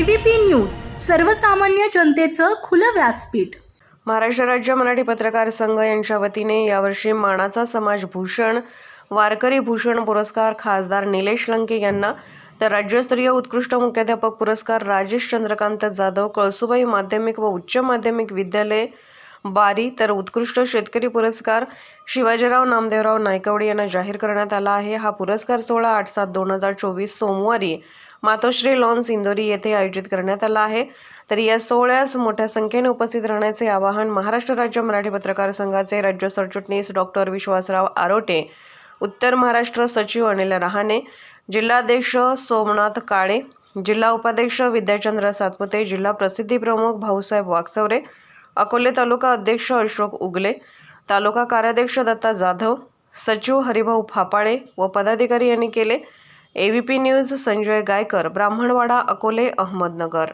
ABP news, सर्वसामान्य जनतेचं खुलं व्यासपीठ। महाराष्ट्र राज्य मराठी पत्रकार संघ यांच्या वतीने यावर्षी मानाचा समाज भूषण, वारकरी भूषण पुरस्कार खासदार निलेश लंके यांना, तर राज्यस्तरीय उत्कृष्ट मुख्याध्यापक पुरस्कार राजेश चंद्रकांत जाधव कळसुबाई माध्यमिक व उच्च माध्यमिक विद्यालय बारी, तर उत्कृष्ट शेतकरी पुरस्कार शिवाजीराव नामदेवराव नायकवडे यांना जाहीर करण्यात आला आहे। हा पुरस्कार सोहळा 8/7/2024 सोमवारी मातोश्री लॉन्स इंदोरी येथे आयोजित करण्यात आला आहे। तर या सोहळ्यास मोठ्या संख्येने उपस्थित राहण्याचे आवाहन महाराष्ट्र राज्य मराठी पत्रकार संघाचे राज्य सरचिटणीस डॉक्टर विश्वासराव आरोटे, उत्तर महाराष्ट्र सचिव अनिल रहाणे, जिल्हाध्यक्ष सोमनाथ काळे, जिल्हा उपाध्यक्ष विद्याचंद्र सातपुते, जिल्हा प्रसिद्धी प्रमुख भाऊसाहेब वाकचौरे, अकोले तालुका अध्यक्ष अशोक उगले, तालुका कार्याध्यक्ष दत्ता जाधव, सचिव हरिभाऊ फापाळे व पदाधिकारी यांनी केले। ABP news Sanjay Gaikar, Brahmanwada, Akole, Ahmednagar.